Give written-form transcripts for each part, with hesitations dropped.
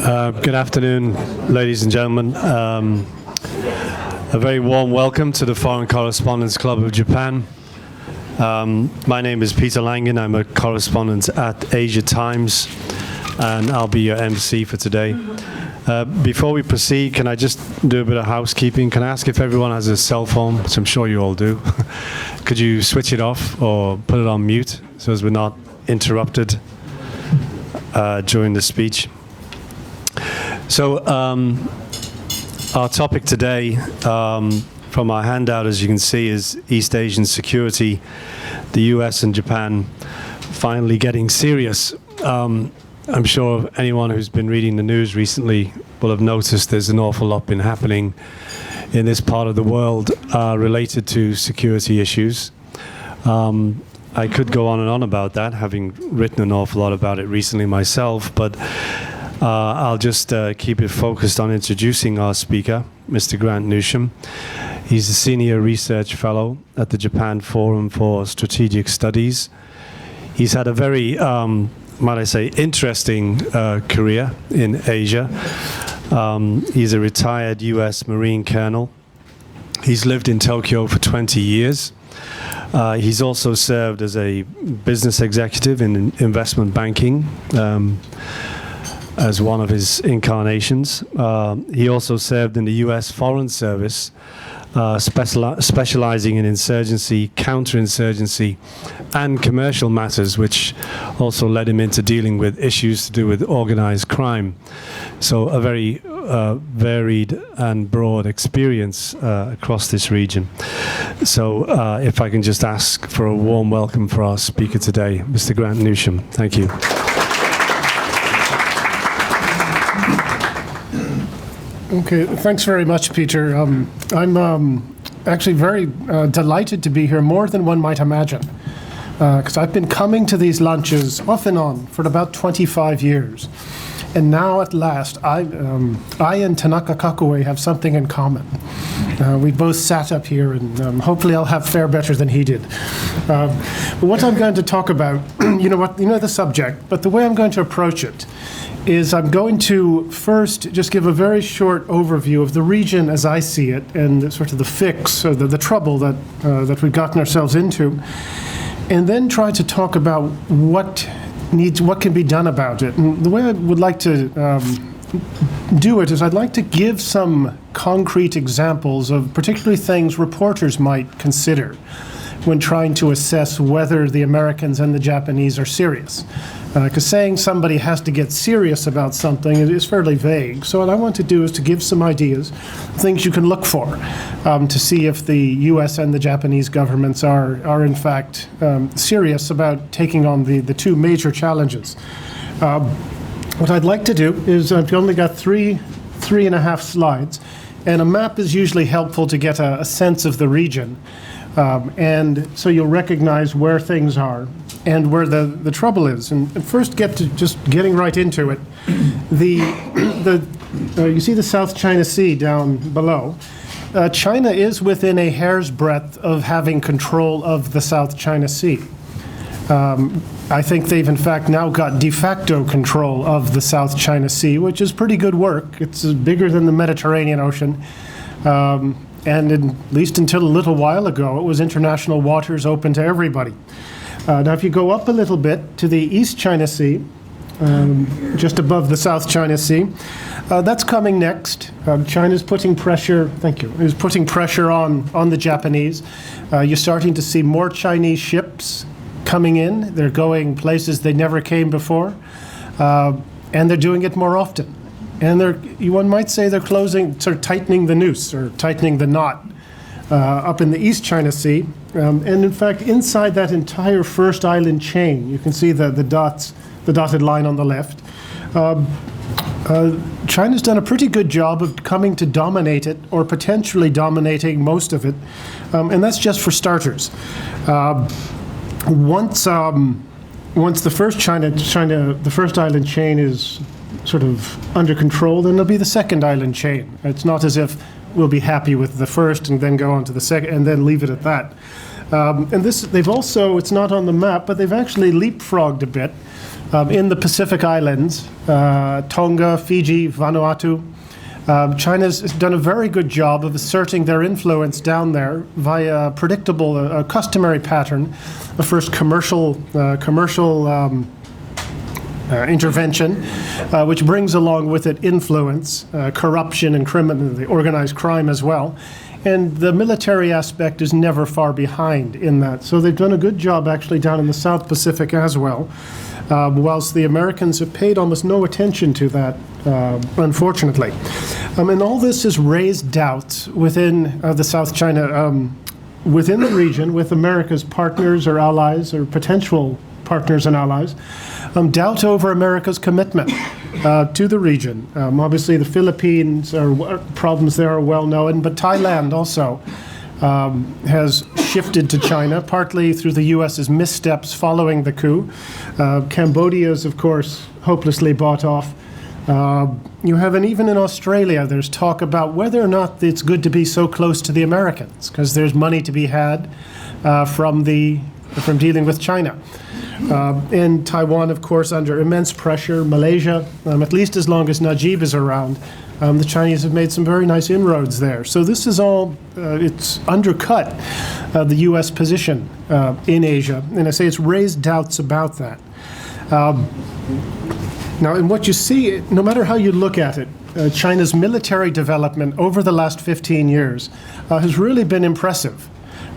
Good afternoon, ladies and gentlemen. A very warm welcome to the Foreign Correspondents Club of Japan. My name is Peter Langen. I'm a correspondent at Asia Times, and I'll be your MC for today. Before we proceed, can I just do a bit of housekeeping? Can I ask if everyone has a cell phone, which I'm sure you all do? Could you switch it off or put it on mute so as we're not interrupted during the speech? So our topic today, from our handout, as you can see, is East Asian security, the US and Japan finally getting serious. I'm sure anyone who's been reading the news recently will have noticed there's an awful lot been happening in this part of the world related to security issues. I could go on and on about that, having written an awful lot about it recently myself, but I'll just keep it focused on introducing our speaker, Mr. Grant Newsham. He's a senior research fellow at the Japan Forum for Strategic Studies. He's had a very, might I say, interesting career in Asia. He's a retired US Marine colonel. He's lived in Tokyo for 20 years. He's also served as a business executive in investment banking as one of his incarnations. He also served in the US Foreign Service, specializing in insurgency, counterinsurgency, and commercial matters, which also led him into dealing with issues to do with organized crime. So a very varied and broad experience across this region. So if I can just ask for a warm welcome for our speaker today, Mr. Grant Newsham. Thank you. Okay, thanks very much, Peter. I'm actually very delighted to be here, more than one might imagine, because I've been coming to these lunches off and on for about 25 years. And now, at last, I and Tanaka Kakue have something in common. We both sat up here, and hopefully I'll have fare better than he did. But what I'm going to talk about, you know the subject, but the way I'm going to approach it is I'm going to first just give a very short overview of the region as I see it, and sort of the fix, or the trouble that we've gotten ourselves into, and then try to talk about what can be done about it. And the way I would like to do it is I'd like to give some concrete examples of particularly things reporters might consider when trying to assess whether the Americans and the Japanese are serious. Because saying somebody has to get serious about something is fairly vague. So what I want to do is to give some ideas, things you can look for, to see if the US and the Japanese governments are in fact serious about taking on the two major challenges. What I'd like to do is, I've only got three and a half slides, and a map is usually helpful to get a sense of the region. And so you'll recognize where things are and where the trouble is. And first get to just getting right into it. You see the South China Sea down below. China is within a hair's breadth of having control of the South China Sea. I think they've in fact now got de facto control of the South China Sea, which is pretty good work. It's bigger than the Mediterranean Ocean. And at least until a little while ago, it was international waters open to everybody. Now, if you go up a little bit to the East China Sea, just above the South China Sea, that's coming next. China's putting pressure, is putting pressure on the Japanese. You're starting to see more Chinese ships coming in. They're going places they never came before, and they're doing it more often. And one might say they're tightening the noose, or tightening the knot up in the East China Sea. And in fact, inside that entire first island chain, you can see the dotted line on the left. China's done a pretty good job of coming to dominate it, or potentially dominating most of it. And that's just for starters. Once the first island chain is sort of under control, then there'll be the second island chain. It's not as if we'll be happy with the first and then go on to the second and then leave it at that. And this, they've also, it's not on the map, but they've actually leapfrogged a bit. In the Pacific Islands, Tonga, Fiji, Vanuatu, China's done a very good job of asserting their influence down there via a predictable, customary pattern of first commercial intervention, which brings along with it influence, corruption, and the organized crime as well. And the military aspect is never far behind in that. So they've done a good job actually down in the South Pacific as well, whilst the Americans have paid almost no attention to that, unfortunately. And all this has raised doubts within the South China, within the region, with America's partners or allies or potential partners and allies, doubt over America's commitment to the region. Obviously, the Philippines, problems there are well known, but Thailand also has shifted to China, partly through the U.S.'s missteps following the coup. Cambodia's, of course, hopelessly bought off. You have, and even in Australia, there's talk about whether or not it's good to be so close to the Americans, because there's money to be had from dealing with China. In Taiwan, of course, under immense pressure. Malaysia, at least as long as Najib is around, the Chinese have made some very nice inroads there. So this is all, it's undercut the U.S. position in Asia. And I say it's raised doubts about that. Now, in what you see, no matter how you look at it, China's military development over the last 15 years has really been impressive.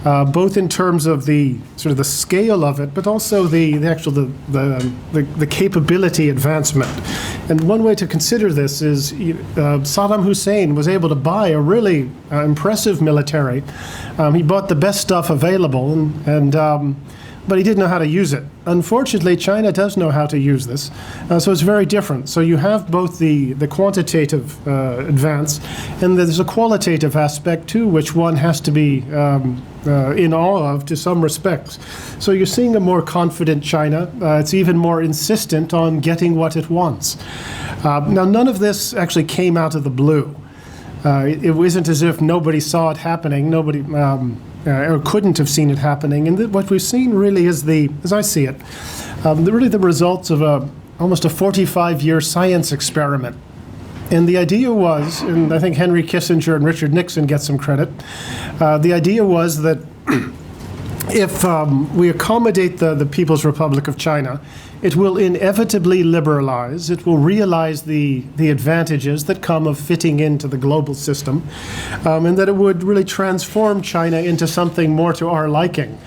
Both in terms of the sort of the scale of it, but also the capability advancement. And one way to consider this is Saddam Hussein was able to buy a really impressive military. He bought the best stuff available, but he didn't know how to use it. Unfortunately, China does know how to use this, so it's very different. So you have both the quantitative advance, and there's a qualitative aspect too, which one has to be in awe of to some respects. So you're seeing a more confident China. It's even more insistent on getting what it wants. Now, none of this actually came out of the blue. It wasn't as if nobody saw it happening. Nobody. Or couldn't have seen it happening. And what we've seen really is as I see it, really the results of almost a 45-year science experiment. And the idea was, and I think Henry Kissinger and Richard Nixon get some credit, the idea was that if we accommodate the People's Republic of China, it will inevitably liberalize. It will realize the advantages that come of fitting into the global system, and that it would really transform China into something more to our liking.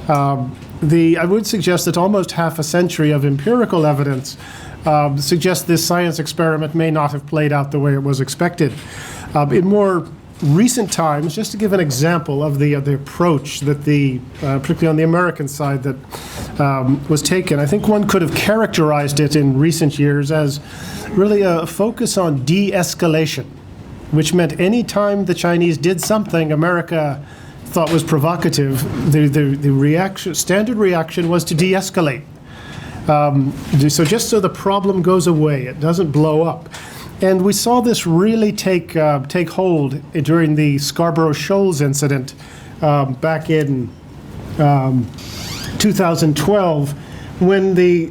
I would suggest that almost half a century of empirical evidence suggests this science experiment may not have played out the way it was expected. In more recent times, just to give an example of the approach that particularly on the American side, that was taken, I think one could have characterized it in recent years as really a focus on de-escalation, which meant any time the Chinese did something America thought was provocative, the standard reaction was to de-escalate. So just so the problem goes away, it doesn't blow up. And we saw this really take hold during the Scarborough Shoals incident back in 2012, when the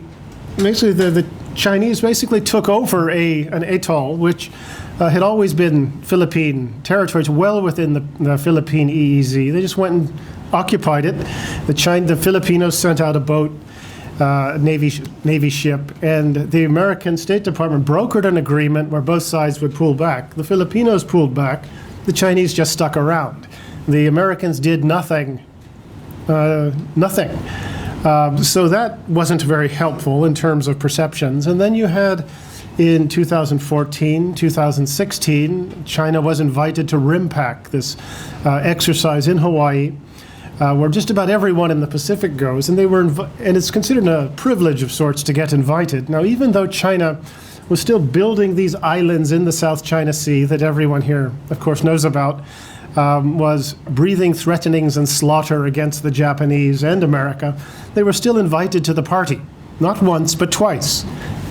Chinese basically took over an atoll which had always been Philippine territory. It's well within the Philippine EEZ. They just went and occupied it. The Filipinos sent out a boat, Navy ship, and the American State Department brokered an agreement where both sides would pull back. The Filipinos pulled back. The Chinese just stuck around. The Americans did nothing. So that wasn't very helpful in terms of perceptions. And then you had, in 2014, 2016, China was invited to RIMPAC, this exercise in Hawaii, where just about everyone in the Pacific goes, and and it's considered a privilege of sorts to get invited. Now, even though China was still building these islands in the South China Sea that everyone here, of course, knows about, was breathing threatenings and slaughter against the Japanese and America, they were still invited to the party, not once, but twice.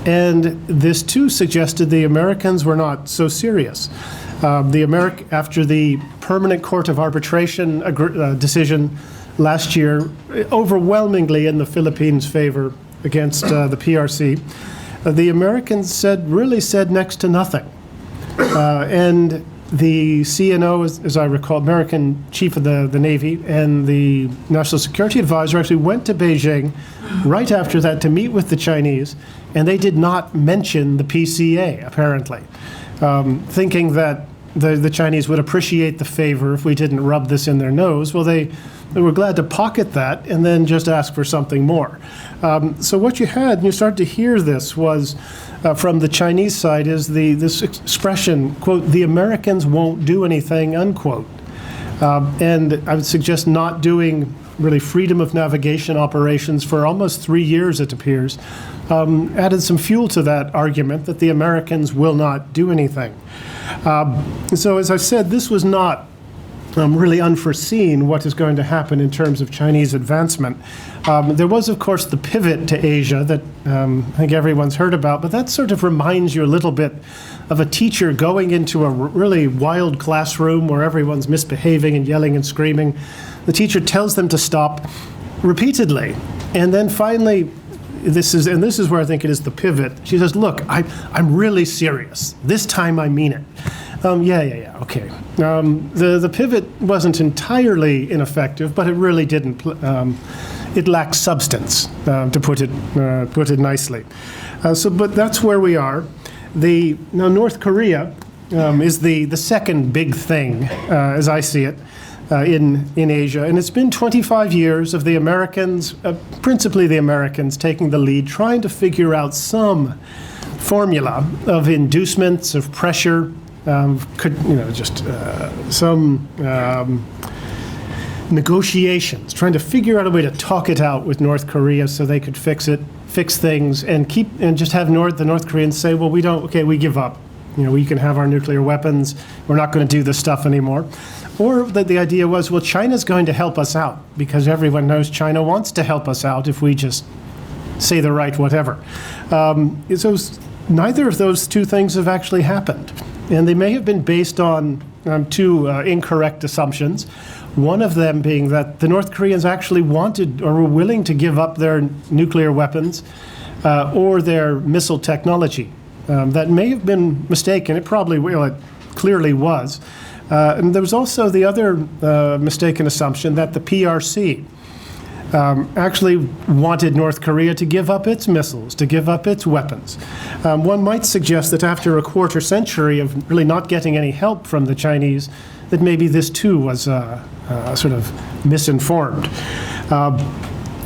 And this too suggested the Americans were not so serious. After the Permanent Court of Arbitration decision last year, overwhelmingly in the Philippines' favor, against the PRC, the Americans really said next to nothing. And the CNO, as I recall, American Chief of the Navy, and the National Security Advisor actually went to Beijing right after that to meet with the Chinese, and they did not mention the PCA, apparently, thinking that the Chinese would appreciate the favor if we didn't rub this in their nose. Well, they were glad to pocket that and then just ask for something more. So what you had, and you started to hear this, was from the Chinese side, is this expression, quote, "the Americans won't do anything," unquote. And I would suggest not doing really freedom of navigation operations for almost 3 years, it appears, added some fuel to that argument that the Americans will not do anything. So as I said, this was not really unforeseen what is going to happen in terms of Chinese advancement. There was, of course, the pivot to Asia that I think everyone's heard about, but that sort of reminds you a little bit of a teacher going into a really wild classroom where everyone's misbehaving and yelling and screaming. The teacher tells them to stop repeatedly, and then finally, this is where I think it is the pivot. She says, "Look, I'm really serious. This time I mean it." Yeah, okay. The pivot wasn't entirely ineffective, but it really didn't. It lacked substance, to put it nicely. But that's where we are. Now North Korea is the second big thing, as I see it, in Asia, and it's been 25 years of the Americans, principally the Americans, taking the lead, trying to figure out some formula of inducements, of pressure. Some negotiations, trying to figure out a way to talk it out with North Korea so they could fix things, and just have the North Koreans say, well, we give up. We can have our nuclear weapons. We're not going to do this stuff anymore. Or that the idea was, well, China's going to help us out because everyone knows China wants to help us out if we just say the right whatever. So neither of those two things have actually happened. And they may have been based on two incorrect assumptions. One of them being that the North Koreans actually wanted or were willing to give up their nuclear weapons or their missile technology. That may have been mistaken. It clearly was. And there was also the other mistaken assumption that the PRC actually wanted North Korea to give up its missiles, to give up its weapons. One might suggest that after a quarter century of really not getting any help from the Chinese, that maybe this too was sort of misinformed.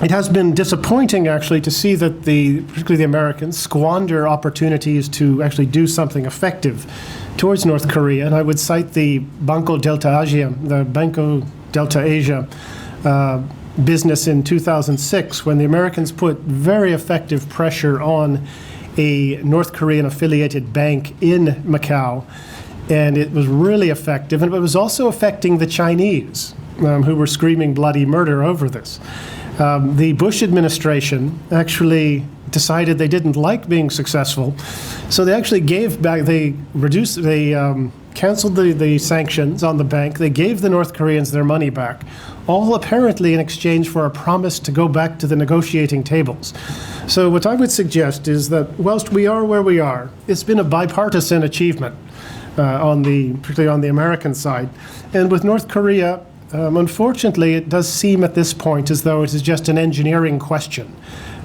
It has been disappointing, actually, to see that particularly the Americans, squander opportunities to actually do something effective towards North Korea. And I would cite the Banco Delta Asia business in 2006, when the Americans put very effective pressure on a North Korean affiliated bank in Macau, and it was really effective, and it was also affecting the Chinese, who were screaming bloody murder over this. The Bush administration actually decided they didn't like being successful, so they actually canceled the sanctions on the bank. They gave the North Koreans their money back, all apparently in exchange for a promise to go back to the negotiating tables. So what I would suggest is that whilst we are where we are, it's been a bipartisan achievement, particularly on the American side. And with North Korea, unfortunately, it does seem at this point as though it is just an engineering question.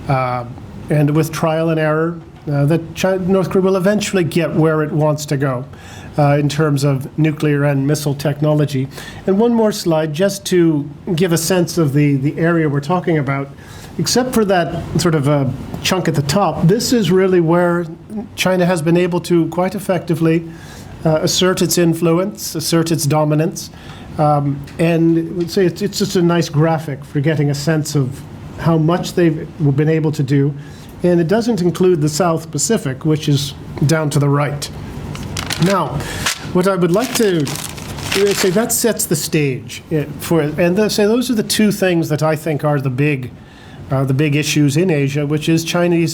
And with trial and error, North Korea will eventually get where it wants to go in terms of nuclear and missile technology. And one more slide, just to give a sense of the area we're talking about. Except for that sort of a chunk at the top, this is really where China has been able to quite effectively assert its influence, assert its dominance. And I would say it's just a nice graphic for getting a sense of how much they've been able to do. And it doesn't include the South Pacific, which is down to the right. Now, what I would like to say, that sets the stage those are the two things that I think are the big the big issues in Asia, which is Chinese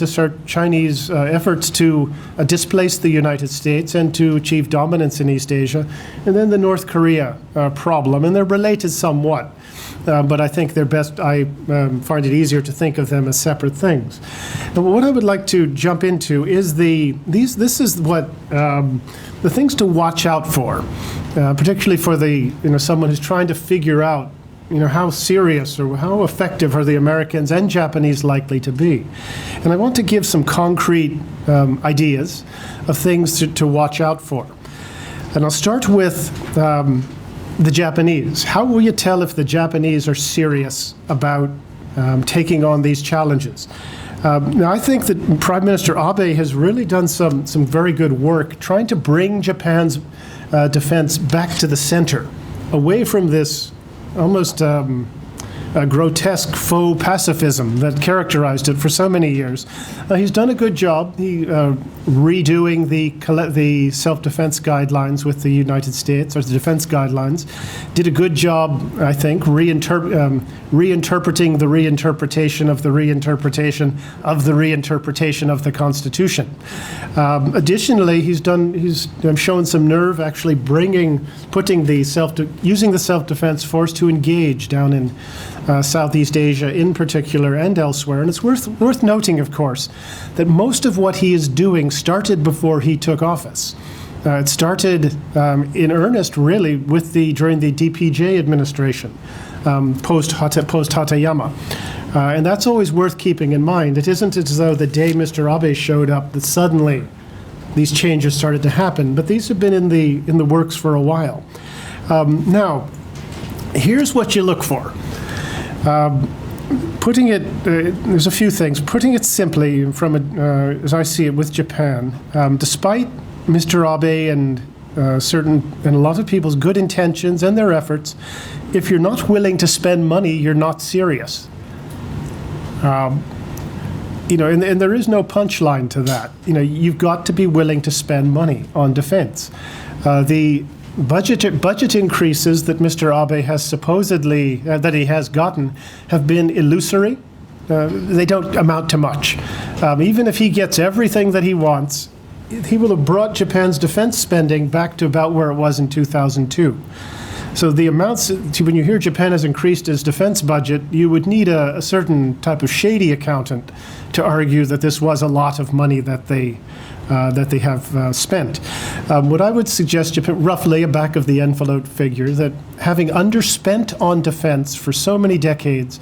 efforts to displace the United States and to achieve dominance in East Asia, and then the North Korea problem. And they're related somewhat, but I think they're best. I find it easier to think of them as separate things. And what I would like to jump into is the things to watch out for, particularly for someone who's trying to figure out how serious or how effective are the Americans and Japanese likely to be. And I want to give some concrete ideas of things to watch out for. And I'll start with the Japanese. How will you tell if the Japanese are serious about taking on these challenges? Now, I think that Prime Minister Abe has really done some very good work trying to bring Japan's defense back to the center, away from this almost grotesque faux pacifism that characterized it for so many years. He's done a good job redoing the self-defense guidelines with the United States, or the defense guidelines. Did a good job, I think, reinterpreting the reinterpretation of the reinterpretation of the reinterpretation of the Constitution. Additionally, he's shown some nerve actually using the self-defense force to engage down in Southeast Asia in particular and elsewhere. And it's worth noting, of course, that most of what he is doing started before he took office. It started in earnest, really, during the DPJ administration, post Hatayama. And that's always worth keeping in mind. It isn't as though the day Mr. Abe showed up that suddenly these changes started to happen, but these have been in the works for a while. Now, here's what you look for. There's a few things. Putting it simply, as I see it with Japan, despite Mr. Abe and a lot of people's good intentions and their efforts, if you're not willing to spend money, you're not serious. And there is no punchline to that. You've got to be willing to spend money on defense. The budget increases that Mr. Abe has supposedly, that he has gotten, have been illusory. They don't amount to much. Even if he gets everything that he wants, he will have brought Japan's defense spending back to about where it was in 2002. So the amounts, when you hear Japan has increased its defense budget, you would need a certain type of shady accountant to argue that this was a lot of money that they have spent. What I would suggest, Japan, roughly a back of the envelope figure, that having underspent on defense for so many decades,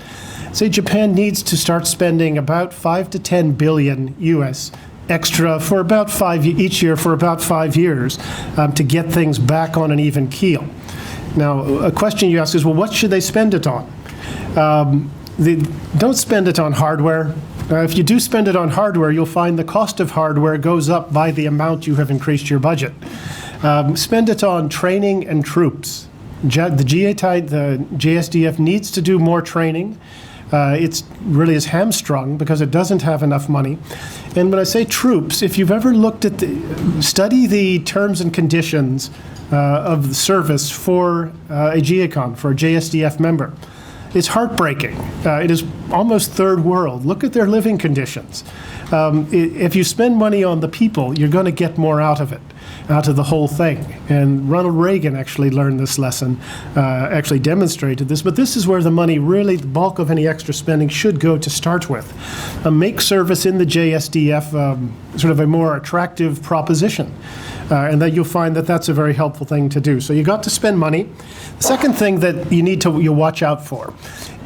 say Japan needs to start spending about 5 to 10 billion US extra for about each year for about 5 years to get things back on an even keel. Now, a question you ask is, well, what should they spend it on? Don't spend it on hardware. If you do spend it on hardware, you'll find the cost of hardware goes up by the amount you have increased your budget. Spend it on training and troops. The JSDF needs to do more training. It really is hamstrung because it doesn't have enough money. And when I say troops, if you've ever looked at study the terms and conditions of the service for a GACON, for a JSDF member, it's heartbreaking. It is almost third world. Look at their living conditions. If you spend money on the people, you're going to get more out of it, out of the whole thing. And Ronald Reagan actually learned this lesson, actually demonstrated this. But this is where the money, really, the bulk of any extra spending should go to start with. Make service in the JSDF sort of a more attractive proposition. And that you'll find that that's a very helpful thing to do. So you got to spend money. The second thing that you watch out for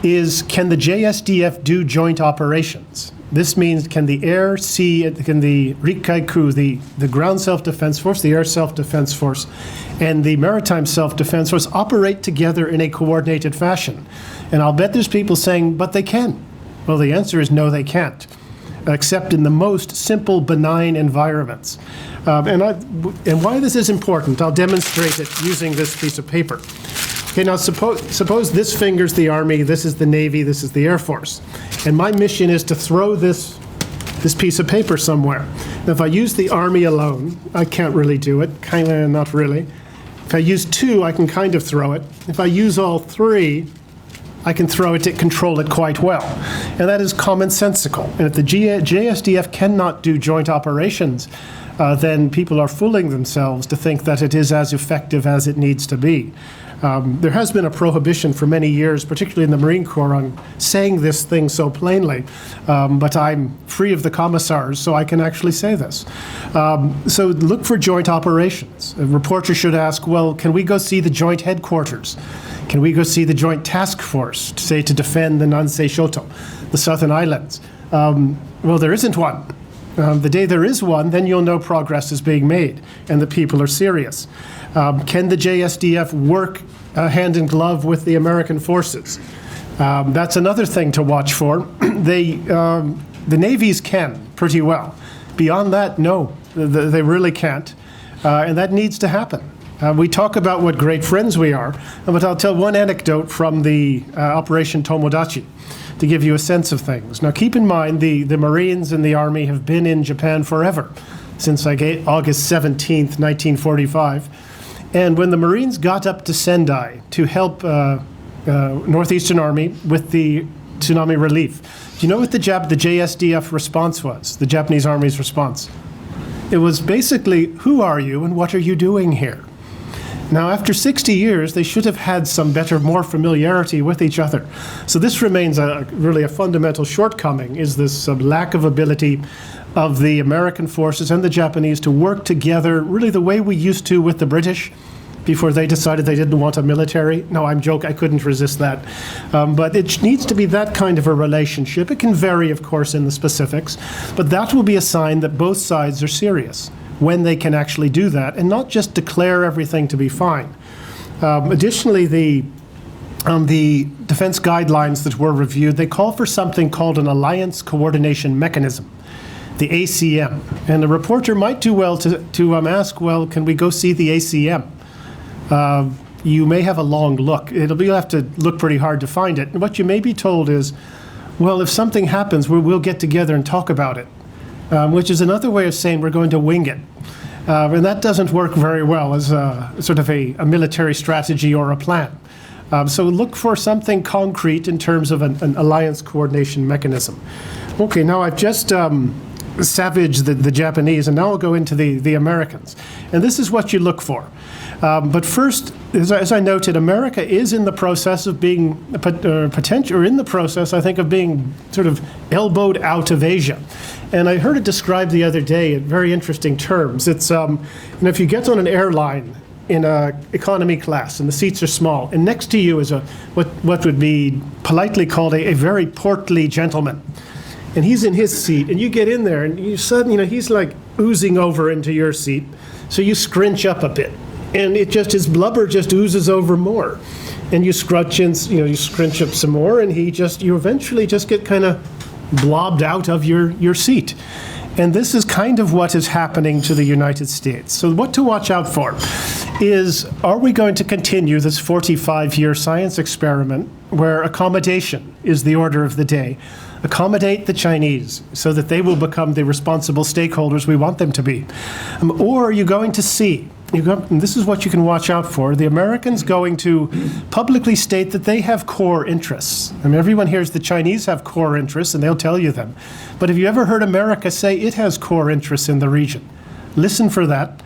is, can the JSDF do joint operations? This means, can the air, sea, can the Rikkaiku, the ground self-defense force, the air self-defense force, and the maritime self-defense force operate together in a coordinated fashion? And I'll bet there's people saying, but they can. Well, the answer is no, they can't, except in the most simple, benign environments. And why this is important, I'll demonstrate it using this piece of paper. Okay, now suppose this finger's the Army, this is the Navy, this is the Air Force. And my mission is to throw this piece of paper somewhere. Now, if I use the Army alone, I can't really do it, kind of, not really. If I use two, I can kind of throw it. If I use all three, I can control it quite well. And that is commonsensical. And if the JSDF cannot do joint operations, then people are fooling themselves to think that it is as effective as it needs to be. There has been a prohibition for many years, particularly in the Marine Corps, on saying this thing so plainly, but I'm free of the commissars, so I can actually say this. So look for joint operations. A reporter should ask, well, can we go see the joint headquarters? Can we go see the joint task force, say, to defend the Nansei Shoto, the Southern Islands? Well, there isn't one. The day there is one, then you'll know progress is being made and the people are serious. Can the JSDF work hand in glove with the American forces? That's another thing to watch for. The navies can pretty well. Beyond that, no, they really can't. And that needs to happen. We talk about what great friends we are, but I'll tell one anecdote from the Operation Tomodachi to give you a sense of things. Now keep in mind the Marines and the Army have been in Japan forever, since August 17th, 1945. And when the Marines got up to Sendai to help Northeastern Army with the tsunami relief, do you know what the JSDF response was, the Japanese Army's response? It was basically, who are you and what are you doing here? Now, after 60 years, they should have had some better, more familiarity with each other. So this remains really a fundamental shortcoming, is this lack of ability of the American forces and the Japanese to work together, really the way we used to with the British before they decided they didn't want a military. No, I'm joking, I couldn't resist that. But it needs to be that kind of a relationship. It can vary, of course, in the specifics, but that will be a sign that both sides are serious when they can actually do that and not just declare everything to be fine. Additionally, the defense guidelines that were reviewed, they call for something called an alliance coordination mechanism, the ACM. And the reporter might do well to ask, well, can we go see the ACM? You may have a long look. You'll have to look pretty hard to find it. And what you may be told is, well, if something happens, we'll get together and talk about it. Which is another way of saying we're going to wing it. And that doesn't work very well as sort of a military strategy or a plan. So look for something concrete in terms of an alliance coordination mechanism. Okay, now I've just savaged the Japanese, and now I'll go into the Americans. And this is what you look for. But first, as I noted, America is in the process of being I think, of being sort of elbowed out of Asia. And I heard it described the other day in very interesting terms. It's, if you get on an airline in economy class and the seats are small, and next to you is what would be politely called a very portly gentleman. And he's in his seat, and you get in there, and you suddenly, he's like oozing over into your seat, so you scrunch up a bit. And his blubber just oozes over more. And you scrunch up some more, and you eventually just get kind of blobbed out of your seat. And this is kind of what is happening to the United States. So what to watch out for is, are we going to continue this 45-year science experiment where accommodation is the order of the day? Accommodate the Chinese so that they will become the responsible stakeholders we want them to be. Or are you going to see, and this is what you can watch out for, the Americans going to publicly state that they have core interests. I mean, everyone hears the Chinese have core interests, and they'll tell you them. But have you ever heard America say it has core interests in the region? Listen for that.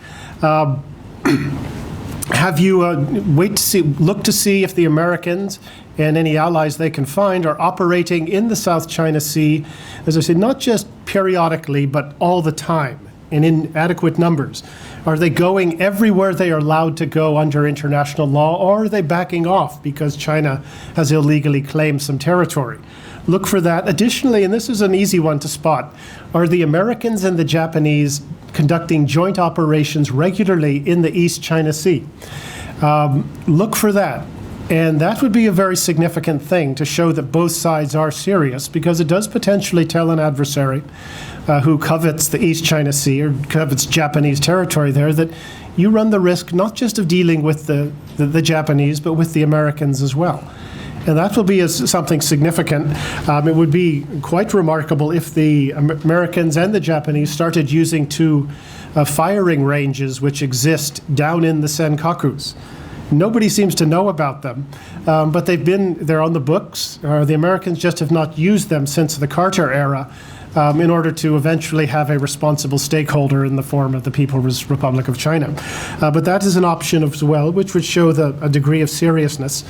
Have you look to see if the Americans and any allies they can find are operating in the South China Sea, as I said, not just periodically, but all the time and in adequate numbers. Are they going everywhere they are allowed to go under international law, or are they backing off because China has illegally claimed some territory? Look for that. Additionally, and this is an easy one to spot, are the Americans and the Japanese conducting joint operations regularly in the East China Sea? Look for that. And that would be a very significant thing to show that both sides are serious, because it does potentially tell an adversary who covets the East China Sea or covets Japanese territory there that you run the risk not just of dealing with the Japanese, but with the Americans as well. And that will be something significant. It would be quite remarkable if the Americans and the Japanese started using two firing ranges which exist down in the Senkakus. Nobody seems to know about them, but they're on the books. The Americans just have not used them since the Carter era in order to eventually have a responsible stakeholder in the form of the People's Republic of China. But that is an option as well, which would show a degree of seriousness.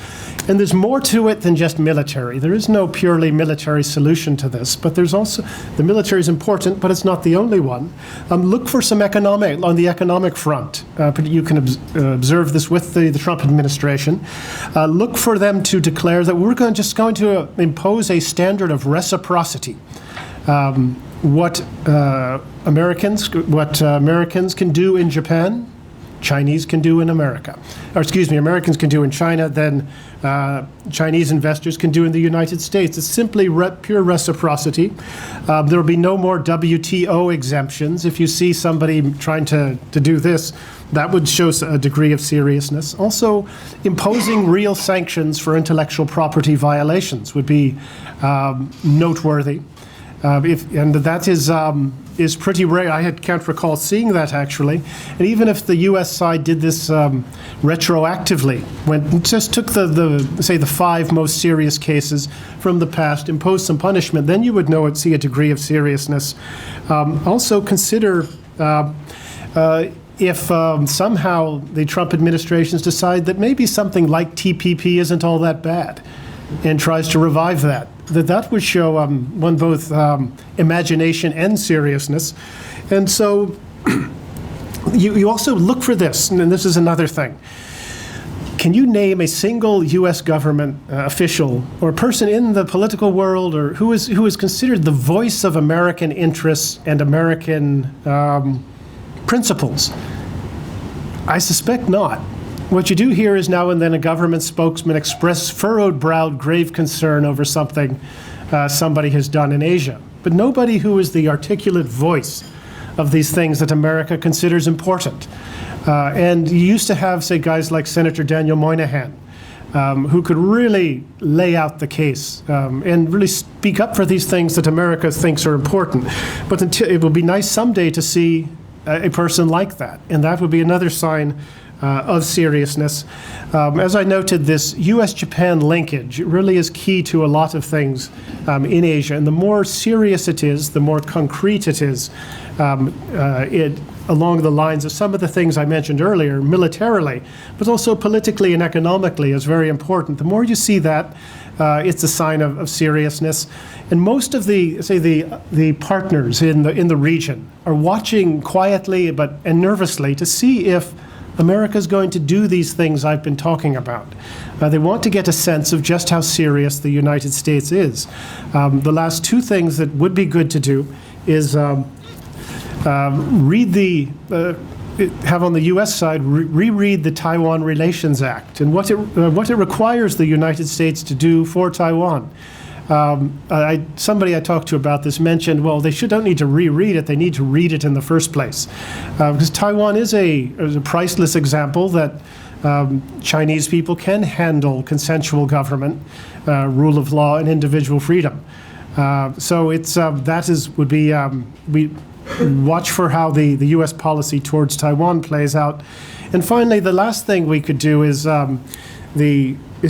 And there's more to it than just military. There is no purely military solution to this, but there's also, the military is important, but it's not the only one. Look for some on the economic front. You can observe this with the Trump administration. Look for them to declare that we're just going to impose a standard of reciprocity. What Americans can do in Japan, Chinese can do in America. Or excuse me, Americans can do in China, then Chinese investors can do in the United States. It's simply pure reciprocity. There will be no more WTO exemptions. If you see somebody trying to do this, that would show a degree of seriousness. Also, imposing real sanctions for intellectual property violations would be noteworthy. And that is pretty rare. I can't recall seeing that, actually. And even if the U.S. side did this retroactively, just took the 5 most serious cases from the past, imposed some punishment, then you would see a degree of seriousness. Also consider if somehow the Trump administrations decide that maybe something like TPP isn't all that bad and tries to revive that would show both imagination and seriousness. And so you also look for this, and this is another thing. Can you name a single U.S. government official or person in the political world or who is considered the voice of American interests and American principles? I suspect not. What you do hear is now and then a government spokesman express furrowed-browed grave concern over something somebody has done in Asia, but nobody who is the articulate voice of these things that America considers important. And you used to have, say, guys like Senator Daniel Moynihan, who could really lay out the case and really speak up for these things that America thinks are important. But it will be nice someday to see a person like that, and that would be another sign of seriousness. As I noted, this U.S.-Japan linkage really is key to a lot of things in Asia. And the more serious it is, the more concrete it is, along the lines of some of the things I mentioned earlier, militarily, but also politically and economically is very important. The more you see that, it's a sign of seriousness. And most of the partners in the region are watching quietly and nervously to see if America's going to do these things I've been talking about. They want to get a sense of just how serious the United States is. The last 2 things that would be good to do is have on the U.S. side reread the Taiwan Relations Act and what it requires the United States to do for Taiwan. Somebody I talked to about this mentioned, well, they don't need to reread it, they need to read it in the first place. Because Taiwan is a priceless example that Chinese people can handle consensual government, rule of law, and individual freedom. So we watch for how the U.S. policy towards Taiwan plays out. And finally, the last thing we could do is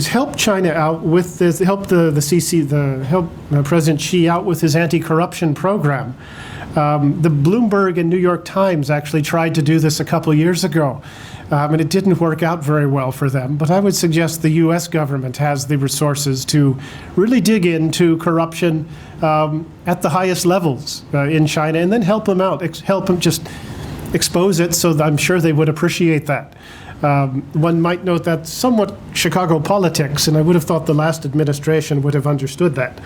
help China out with this, help President Xi out with his anti-corruption program. The Bloomberg and New York Times actually tried to do this a couple years ago, and it didn't work out very well for them. But I would suggest the U.S. government has the resources to really dig into corruption at the highest levels in China, and then help them out, help them just expose it, so that I'm sure they would appreciate that. One might note that's somewhat Chicago politics, and I would have thought the last administration would have understood that.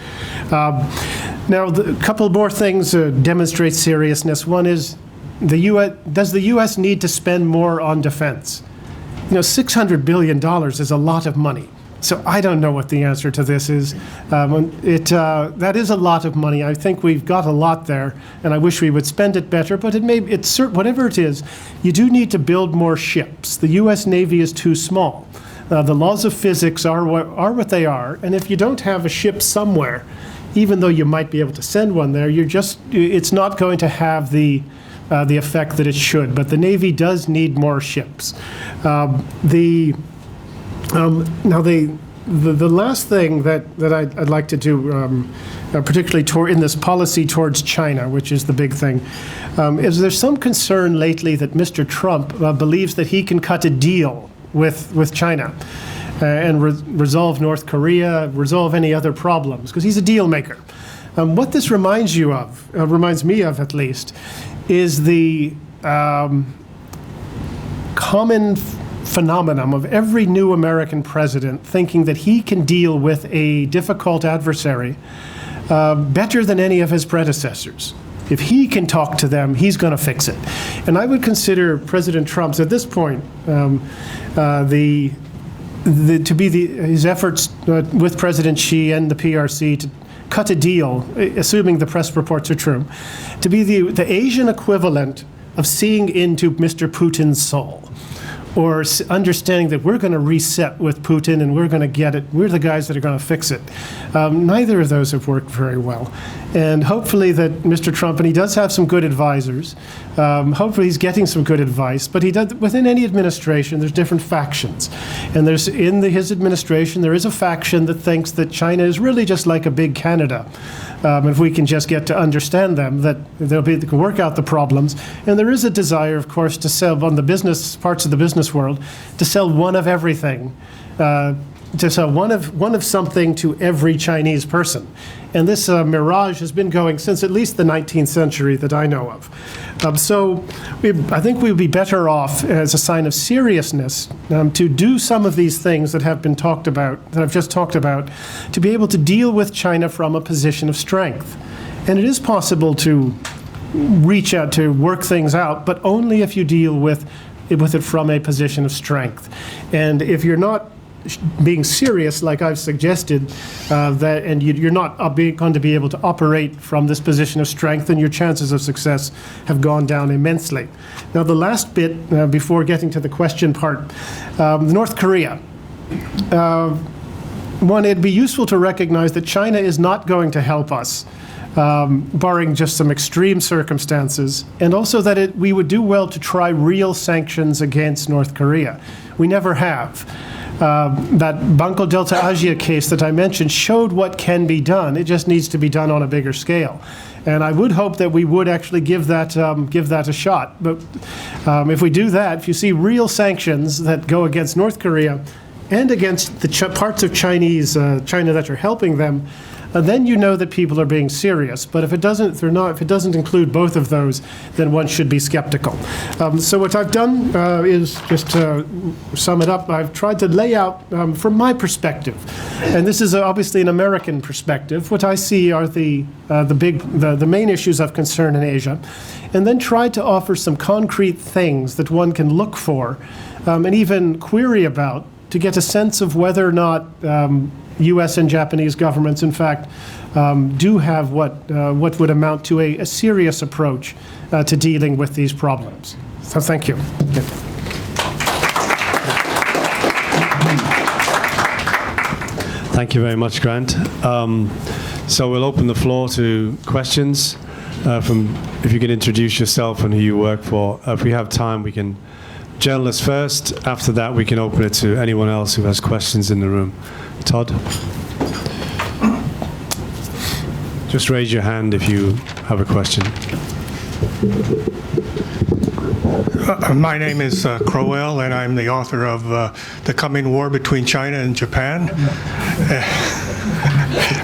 Now, a couple more things demonstrate seriousness. One is, does the U.S. need to spend more on defense? $600 billion is a lot of money. So I don't know what the answer to this is. That is a lot of money. I think we've got a lot there, and I wish we would spend it better. But whatever it is, you do need to build more ships. The U.S. Navy is too small. The laws of physics are what they are, and if you don't have a ship somewhere, even though you might be able to send one there, it's not going to have the effect that it should. But the Navy does need more ships. Now, the last thing that I'd like to do, particularly in this policy towards China, which is the big thing, is there's some concern lately that Mr. Trump believes that he can cut a deal with China and resolve North Korea, resolve any other problems, because he's a deal maker. What this reminds me of at least, is the common phenomenon of every new American president thinking that he can deal with a difficult adversary better than any of his predecessors. If he can talk to them, he's going to fix it. And I would consider President Trump's, at this point, his efforts with President Xi and the PRC to cut a deal, assuming the press reports are true, to be the Asian equivalent of seeing into Mr. Putin's soul, or understanding that we're going to reset with Putin and we're going to get it. We're the guys that are going to fix it. Neither of those have worked very well. And hopefully that Mr. Trump, and he does have some good advisors, hopefully he's getting some good advice, but he does, within any administration, there's different factions. And there's his administration, there is a faction that thinks that China is really just like a big Canada. If we can just get to understand them, that they can work out the problems. And there is a desire, of course, to sell on the business parts of the business world, to sell one of everything, to sell one of something to every Chinese person. And this mirage has been going since at least the 19th century that I know of. I think we would be better off, as a sign of seriousness, to do some of these things that have been talked about, that I've just talked about, to be able to deal with China from a position of strength. And it is possible to reach out, to work things out, but only if you deal with it from a position of strength. And if you're not being serious, like I've suggested, and you're not going to be able to operate from this position of strength, then your chances of success have gone down immensely. Now, the last bit, before getting to the question part, North Korea. One, it'd be useful to recognize that China is not going to help us, barring just some extreme circumstances, and also that we would do well to try real sanctions against North Korea. We never have. That Banco Delta Asia case that I mentioned showed what can be done. It just needs to be done on a bigger scale. And I would hope that we would actually give that a shot. But if we do that, if you see real sanctions that go against North Korea and against the parts of China that are helping them, then you know that people are being serious. But if it doesn't include both of those, then one should be skeptical. So what I've done is, just to sum it up, I've tried to lay out from my perspective, and this is obviously an American perspective, what I see are the main issues of concern in Asia, and then tried to offer some concrete things that one can look for and even query about to get a sense of whether or not U.S. and Japanese governments, in fact, do have what would amount to a serious approach to dealing with these problems. So thank you. Thank you very much, Grant. So we'll open the floor to questions. If you can introduce yourself and who you work for. If we have time, we can journalists first. After that, we can open it to anyone else who has questions in the room. Todd? Just raise your hand if you have a question. My name is Crowell, and I'm the author of The Coming War Between China and Japan.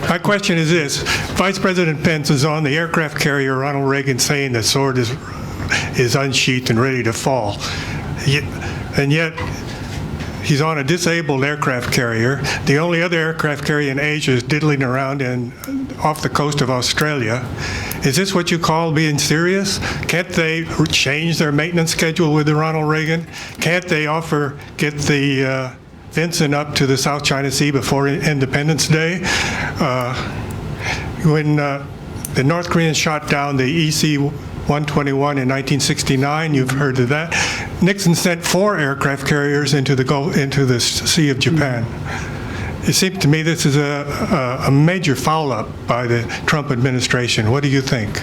My question is this. Vice President Pence is on the aircraft carrier Ronald Reagan saying the sword is unsheathed and ready to fall. And yet, he's on a disabled aircraft carrier. The only other aircraft carrier in Asia is diddling around off the coast of Australia. Is this what you call being serious? Can't they change their maintenance schedule with the Ronald Reagan? Can't they get the Vincent up to the South China Sea before Independence Day? When the North Koreans shot down the EC-121 in 1969, you've heard of that. Nixon sent 4 aircraft carriers into the Sea of Japan. It seems to me this is a major foul-up by the Trump administration. What do you think?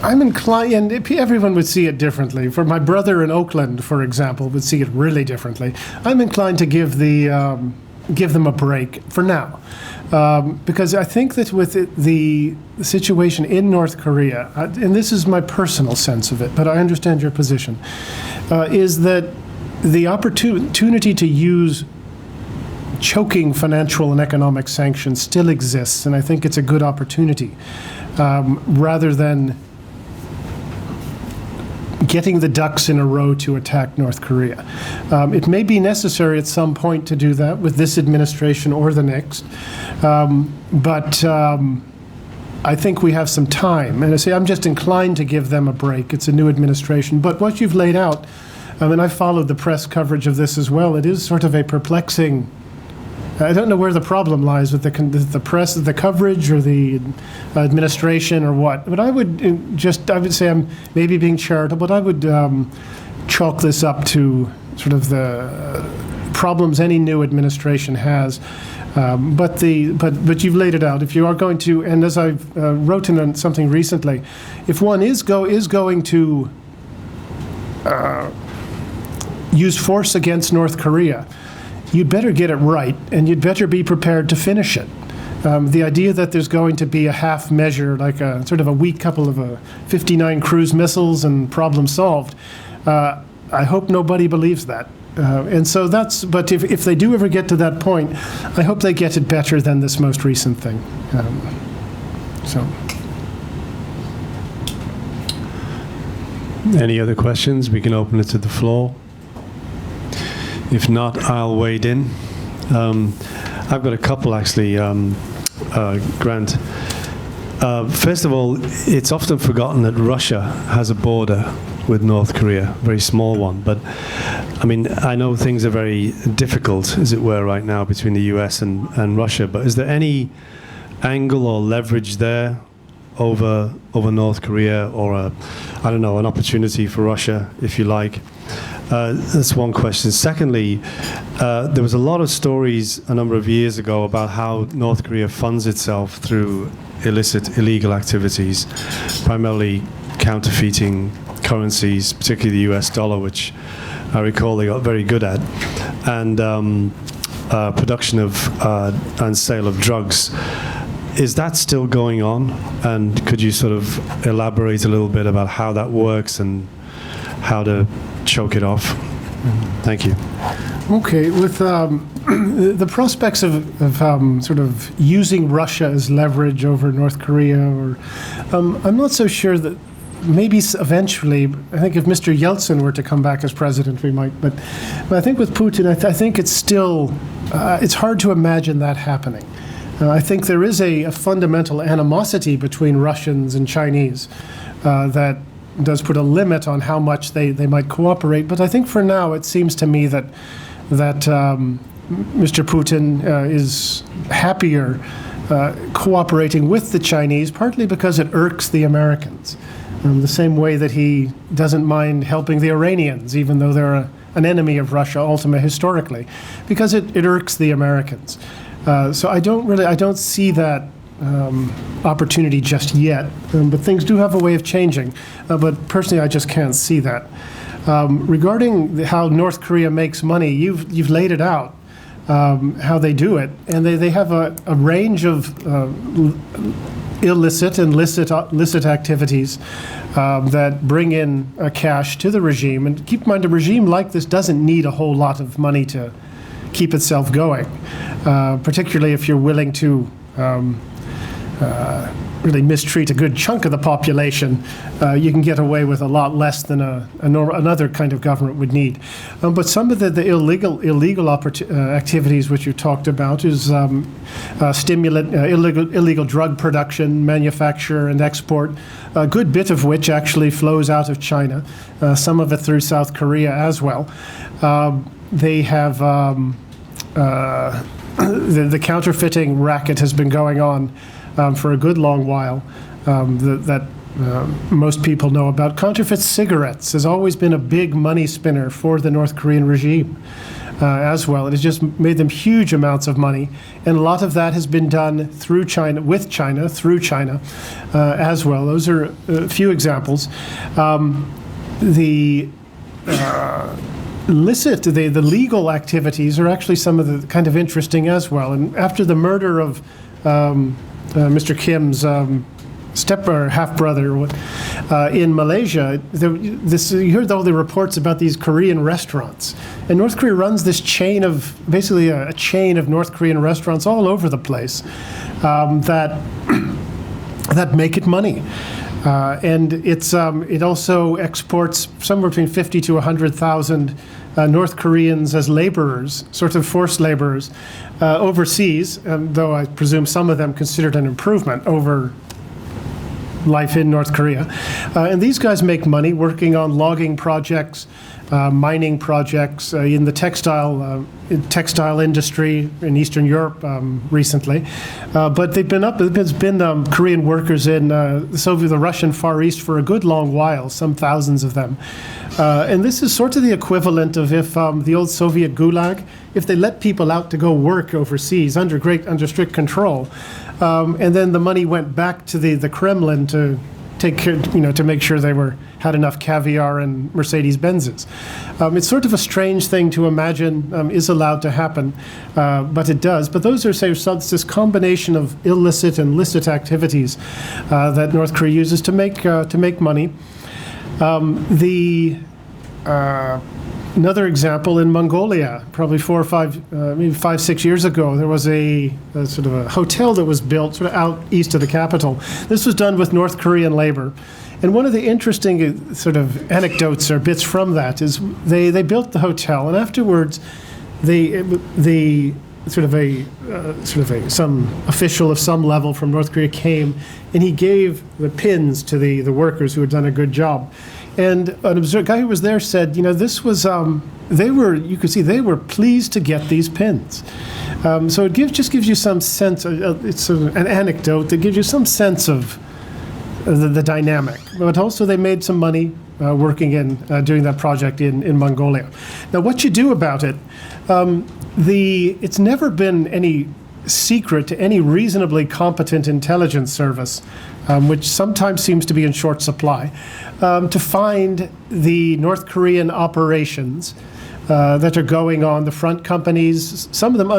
I'm inclined, and everyone would see it differently. For my brother in Oakland, for example, would see it really differently. I'm inclined to give them a break for now, because I think that with the situation in North Korea, and this is my personal sense of it, but I understand your position, is that the opportunity to use choking financial and economic sanctions still exists, and I think it's a good opportunity, rather than getting the ducks in a row to attack North Korea. It may be necessary at some point to do that with this administration or the next, but I think we have some time. And I say I'm just inclined to give them a break. It's a new administration. But what you've laid out, I mean, I followed the press coverage of this as well. It is sort of a perplexing. I don't know where the problem lies with the press, the coverage, or the administration, or what. But I would say I'm maybe being charitable, but I would chalk this up to sort of the problems any new administration has. But you've laid it out. If you are going to, and as I wrote in something recently, if one is going to use force against North Korea, you'd better get it right, and you'd better be prepared to finish it. The idea that there's going to be a half measure, like a sort of a weak couple of 59 cruise missiles and problem solved, I hope nobody believes that. And so but if they do ever get to that point, I hope they get it better than this most recent thing. Any other questions? We can open it to the floor. If not, I'll wade in. I've got a couple, actually, Grant. First of all, it's often forgotten that Russia has a border with North Korea, a very small one. But, I mean, I know things are very difficult, as it were, right now between the US and Russia. But is there any angle or leverage there over North Korea, or I don't know, an opportunity for Russia, if you like? That's one question. Secondly, there was a lot of stories a number of years ago about how North Korea funds itself through illegal activities, primarily counterfeiting currencies, particularly the US dollar, which I recall they got very good at, and production of and sale of drugs. Is that still going on? And could you sort of elaborate a little bit about how that works and how to choke it off? Thank you. Okay, with the prospects of sort of using Russia as leverage over North Korea, or I'm not so sure that. Maybe eventually, I think if Mr. Yeltsin were to come back as president, we might. But I think with Putin, I think it's still, it's hard to imagine that happening. I think there is a fundamental animosity between Russians and Chinese that does put a limit on how much they might cooperate. But I think for now, it seems to me that Mr. Putin is happier cooperating with the Chinese, partly because it irks the Americans. The same way that he doesn't mind helping the Iranians, even though they're an enemy of Russia ultimately historically, because it irks the Americans. So I don't see that opportunity just yet, but things do have a way of changing. But personally, I just can't see that. Regarding how North Korea makes money, you've laid it out, how they do it, and they have a range of illicit and licit activities that bring in cash to the regime. And keep in mind, a regime like this doesn't need a whole lot of money to keep itself going, particularly if you're willing to really mistreat a good chunk of the population. You can get away with a lot less than another kind of government would need. But some of the illegal activities which you talked about is illegal drug production, manufacture, and export, a good bit of which actually flows out of China, some of it through South Korea as well. They have the counterfeiting racket has been going on for a good long while. That most people know about. Counterfeit cigarettes has always been a big money spinner for the North Korean regime as well. It has just made them huge amounts of money, and a lot of that has been done through China, with China, through China as well. Those are a few examples. The legal activities are actually some of the kind of interesting as well. And after the murder of Mr. Kim's half-brother in Malaysia, you heard all the reports about these Korean restaurants. And North Korea runs this chain of, basically a chain of North Korean restaurants all over the place that make it money. And it also exports somewhere between 50 to 100,000 North Koreans as laborers, sort of forced laborers, overseas, though I presume some of them considered an improvement over life in North Korea. And these guys make money working on logging projects, mining projects in the textile industry in Eastern Europe recently. But there's been Korean workers in the Russian Far East for a good long while, some thousands of them. And this is sort of the equivalent of if the old Soviet Gulag, if they let people out to go work overseas under strict control, and then the money went back to the Kremlin to take care, to make sure they had enough caviar and Mercedes-Benzes. It's sort of a strange thing to imagine is allowed to happen, but it does. But those are, this combination of illicit and licit activities that North Korea uses to make money. Another example in Mongolia, probably 4 or 5, maybe 5, 6 years ago, there was a sort of a hotel that was built sort of out east of the capital. This was done with North Korean labor. And one of the interesting sort of anecdotes or bits from that is they built the hotel, and afterwards some official of some level from North Korea came, and he gave the pins to the workers who had done a good job. And an guy who was there said, this was, you could see they were pleased to get these pins. So it gives you some sense, it's sort of an anecdote that gives you some sense of the dynamic. But also they made some money working doing that project in Mongolia. Now what you do about it, it's never been any secret to any reasonably competent intelligence service, which sometimes seems to be in short supply, to find the North Korean operations that are going on, the front companies, some of them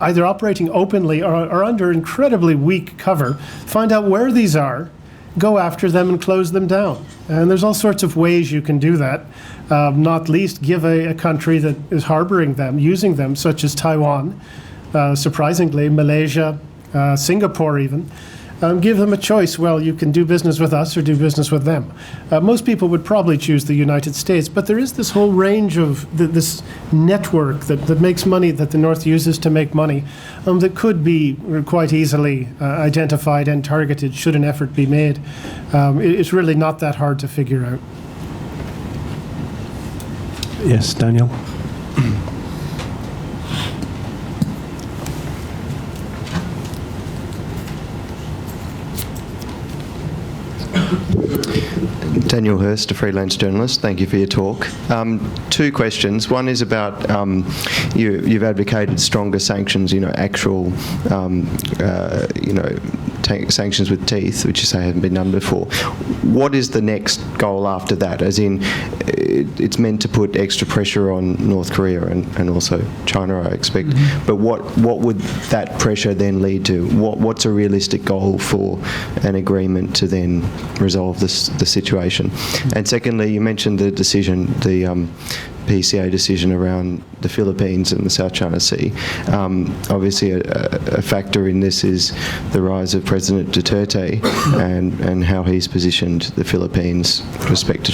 either operating openly or under incredibly weak cover, find out where these are, go after them and close them down. And there's all sorts of ways you can do that, not least give a country that is harboring them, using them, such as Taiwan, surprisingly, Malaysia, Singapore even, give them a choice. Well, you can do business with us or do business with them. Most people would probably choose the United States, but there is this whole range of this network that makes money, that the North uses to make money, that could be quite easily identified and targeted should an effort be made. It's really not that hard to figure out. Yes, Daniel. Daniel Hurst, a freelance journalist. Thank you for your talk. 2 questions. One is about you've advocated stronger sanctions, actual, sanctions with teeth, which you say haven't been done before. What is the next goal after that? As in, it's meant to put extra pressure on North Korea and also China, I expect. Mm-hmm. But what would that pressure then lead to? What's a realistic goal for an agreement to then resolve the situation? And secondly, you mentioned the decision, the PCA decision around the Philippines and the South China Sea. Obviously, a factor in this is the rise of President Duterte and how he's positioned the Philippines with respect to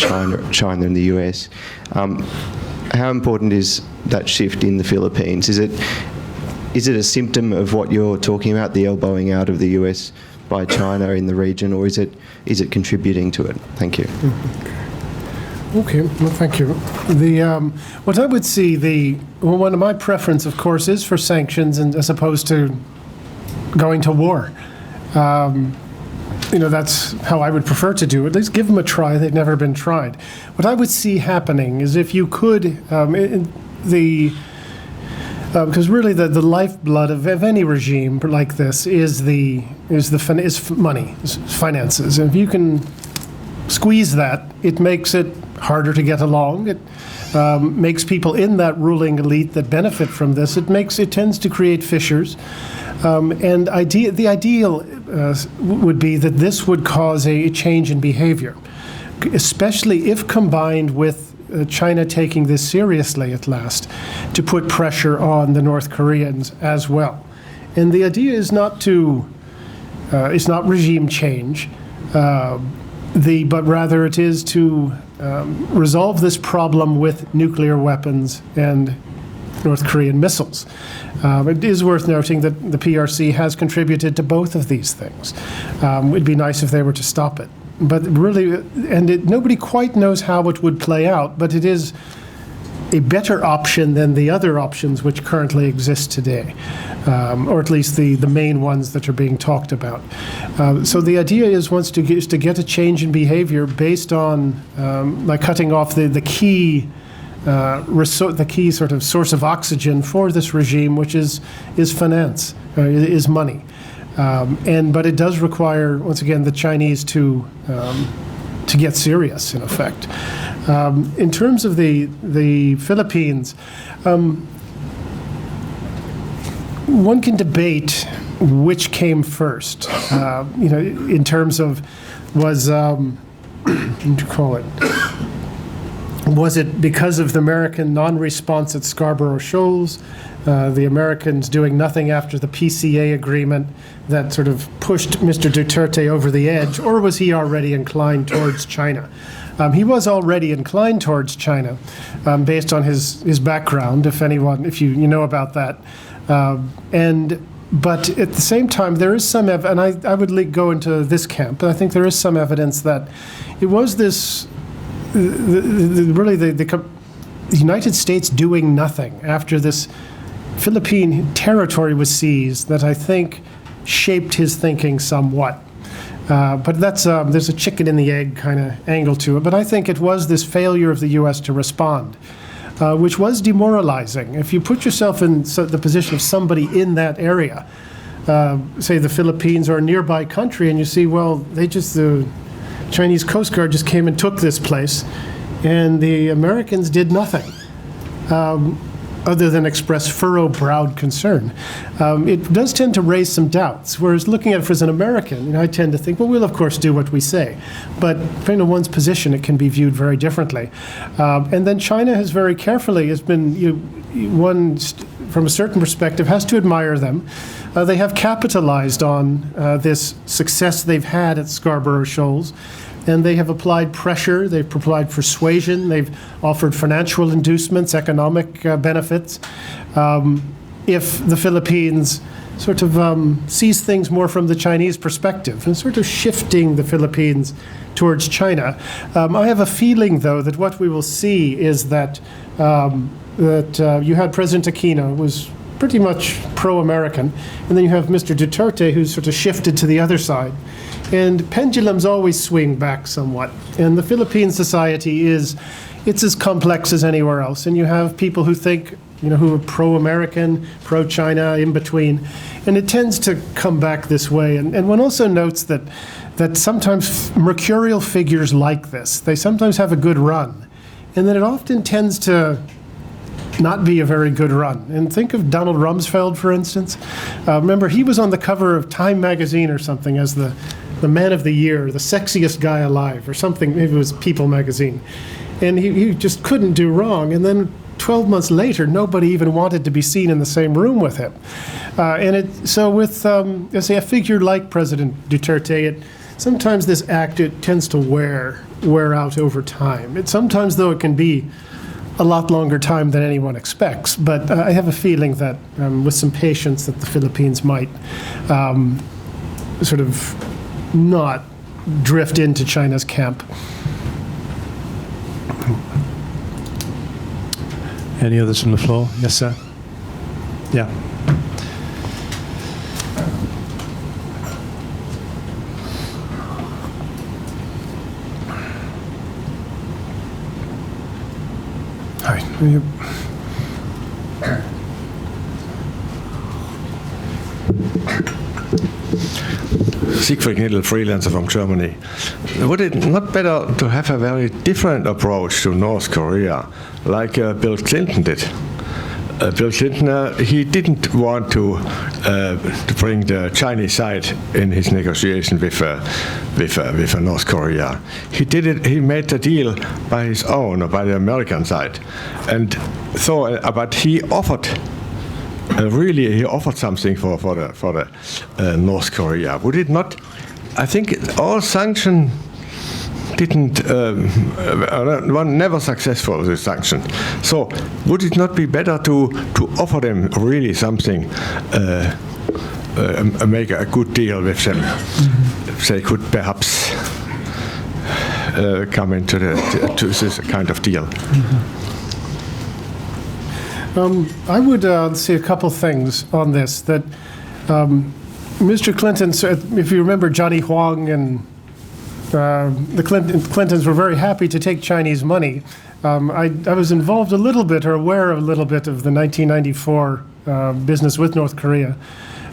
China and the US. How important is that shift in the Philippines? Is it a symptom of what you're talking about, the elbowing out of the US by China in the region, or is it contributing to it? Thank you. Okay, well, thank you. What I would see, one of my preference, of course, is for sanctions, and as opposed to going to war. that's how I would prefer to do it. At least give them a try. They've never been tried. What I would see happening is if you could, because really the lifeblood of any regime like this is money, is finances. And if you can squeeze that, it makes it harder to get along. It makes people in that ruling elite that benefit from this. It tends to create fissures. And the ideal would be that this would cause a change in behavior, especially if combined with China taking this seriously at last, to put pressure on the North Koreans as well. And the idea is not it's not regime change, but rather it is to resolve this problem with nuclear weapons and North Korean missiles. It is worth noting that the PRC has contributed to both of these things. It'd be nice if they were to stop it. But really, nobody quite knows how it would play out, but it is a better option than the other options which currently exist today, or at least the main ones that are being talked about. So the idea is to get a change in behavior based on by cutting off the key sort of source of oxygen for this regime, which is finance, is money. But it does require, once again, the Chinese to get serious, in effect. In terms of the Philippines, one can debate which came first. In terms of what do you call it? Was it because of the American non-response at Scarborough Shoals, the Americans doing nothing after the PCA agreement that sort of pushed Mr. Duterte over the edge, or was he already inclined towards China? He was already inclined towards China, based on his background, if you know about that. But at the same time, there is some and I would go into this camp, but I think there is some evidence that it was this. The United States doing nothing after this Philippine territory was seized that I think shaped his thinking somewhat. But there's a chicken and the egg kind of angle to it. But I think it was this failure of the U.S. to respond, which was demoralizing. If you put yourself in the position of somebody in that area, say the Philippines or a nearby country, and you see, well, the Chinese Coast Guard just came and took this place, and the Americans did nothing other than express furrow-browed concern. It does tend to raise some doubts, whereas looking at it as an American, I tend to think, well, we'll of course do what we say. But depending on one's position, it can be viewed very differently. And then China has very carefully, from a certain perspective, has to admire them. They have capitalized on this success they've had at Scarborough Shoals, and they have applied pressure, they've applied persuasion, they've offered financial inducements, economic benefits. If the Philippines sort of sees things more from the Chinese perspective and sort of shifting the Philippines towards China. I have a feeling, though, that what we will see is that you had President Aquino, who was pretty much pro-American, and then you have Mr. Duterte, who's sort of shifted to the other side. And pendulums always swing back somewhat. And the Philippine society it's as complex as anywhere else. And you have people who think, who are pro-American, pro-China, in between. And it tends to come back this way. And one also notes that sometimes mercurial figures like this, they sometimes have a good run. And then it often tends to not be a very good run. And think of Donald Rumsfeld, for instance. Remember, he was on the cover of Time magazine or something as the man of the year, the sexiest guy alive, or something. Maybe it was People magazine. And he just couldn't do wrong. And then 12 months later, nobody even wanted to be seen in the same room with him. So with, let's say, a figure like President Duterte, sometimes this act, it tends to wear out over time. Sometimes, though, it can be a lot longer time than anyone expects. But I have a feeling that with some patience that the Philippines might sort of not drift into China's camp. Any others from the floor? Yes, sir. Yeah. Yep. Siegfried Knittel, freelancer from Germany. Would it not better to have a very different approach to North Korea, like Bill Clinton did? Bill Clinton, he didn't want to bring the Chinese side in his negotiation with North Korea. He did it. He made the deal by his own, or by the American side, and so. But he offered. Really, he offered something for the North Korea. Would it not? I think all sanctions didn't were never successful. The sanction. So would it not be better to offer them really something, make a good deal with them? Mm-hmm. They could perhaps come into to this kind of deal. Mm-hmm. I would say a couple things on this. That Mr. Clinton, if you remember Johnny Huang and the Clintons were very happy to take Chinese money. I was involved a little bit, or aware of a little bit, of the 1994 business with North Korea.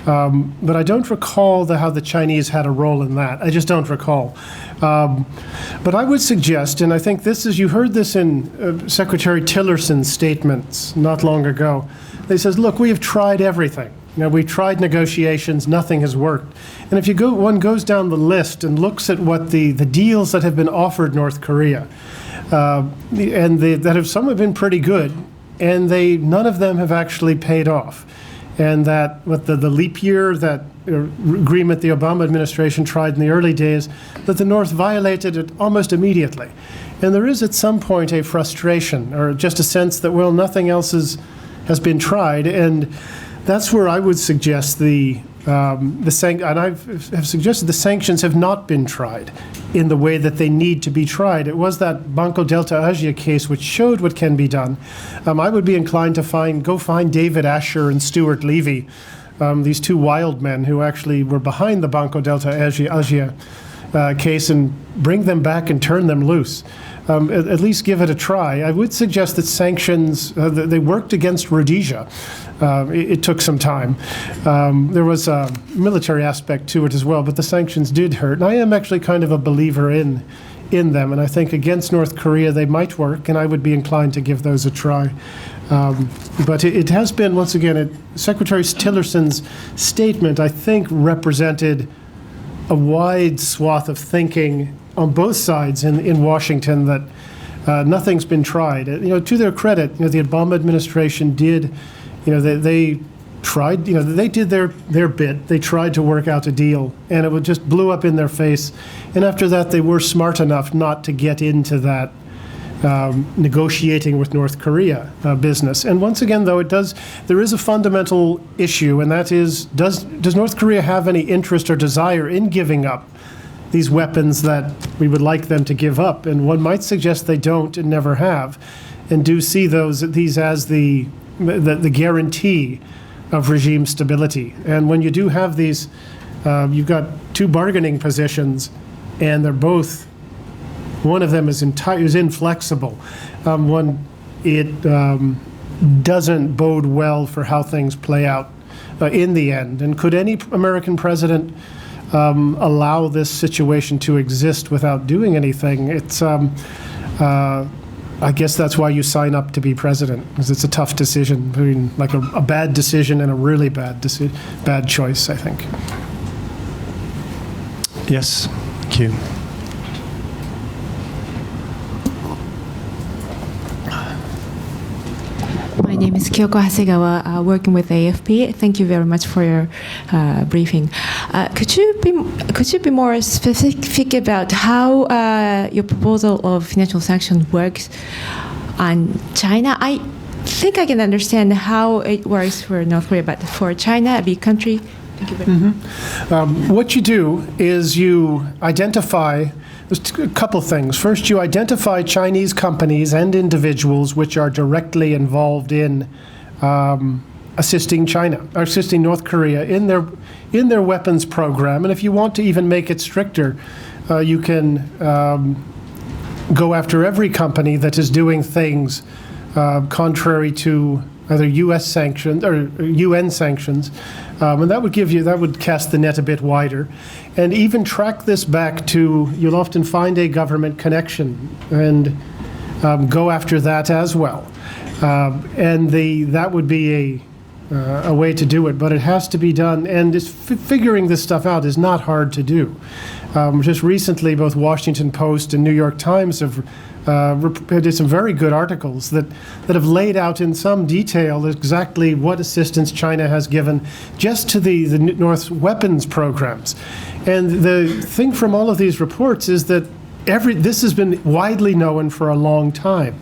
But I don't recall how the Chinese had a role in that. I just don't recall. But I would suggest, and I think this is, you heard this in Secretary Tillerson's statements not long ago. He says, look, we have tried everything. We've tried negotiations, nothing has worked. And if one goes down the list and looks at what the deals that have been offered North Korea, and some have been pretty good, and none of them have actually paid off. And that with the leap year, that agreement the Obama administration tried in the early days, that the North violated it almost immediately. And there is at some point a frustration, or just a sense that, well, nothing else has been tried. And that's where I would suggest and I've suggested the sanctions have not been tried in the way that they need to be tried. It was that Banco Delta Asia case which showed what can be done. I would be inclined to go find David Asher and Stuart Levy, these two wild men who actually were behind the Banco Delta Asia case, and bring them back and turn them loose. At least give it a try. I would suggest that sanctions, they worked against Rhodesia. It took some time. There was a military aspect to it as well, but the sanctions did hurt. And I am actually kind of a believer in them, and I think against North Korea they might work, and I would be inclined to give those a try. But it has been, once again, Secretary Tillerson's statement, I think, represented a wide swath of thinking on both sides in Washington, that nothing's been tried. To their credit, the Obama administration did, they tried, they did their bit. They tried to work out a deal, and it just blew up in their face. And after that, they were smart enough not to get into that negotiating with North Korea business. And once again, though, there is a fundamental issue, and that is, does North Korea have any interest or desire in giving up these weapons that we would like them to give up? And one might suggest they don't and never have, and do see these as the guarantee of regime stability. And when you do have these, you've got two bargaining positions, and they're both, one of them is inflexible. It doesn't bode well for how things play out in the end. And could any American president allow this situation to exist without doing anything? I guess that's why you sign up to be president, because it's a tough decision between like a bad decision and a really bad choice, I think. Yes, thank you. My name is Kyoko Hasegawa, working with AFP. Thank you very much for your briefing. Could you be more specific about how your proposal of financial sanctions works on China? I think I can understand how it works for North Korea, but for China, a big country. Thank you very much. What you do is you identify. There's a couple things. First, you identify Chinese companies and individuals which are directly involved in assisting North Korea in their weapons program. And if you want to even make it stricter, you can go after every company that is doing things contrary to either U.S. sanctions or UN sanctions, and that would cast the net a bit wider, and even track this back to, you'll often find a government connection and go after that as well, and that would be a way to do it, but it has to be done, and figuring this stuff out is not hard to do. Just recently, both Washington Post and New York Times have did some very good articles that have laid out in some detail exactly what assistance China has given just to the North's weapons programs. And the thing from all of these reports is that this has been widely known for a long time,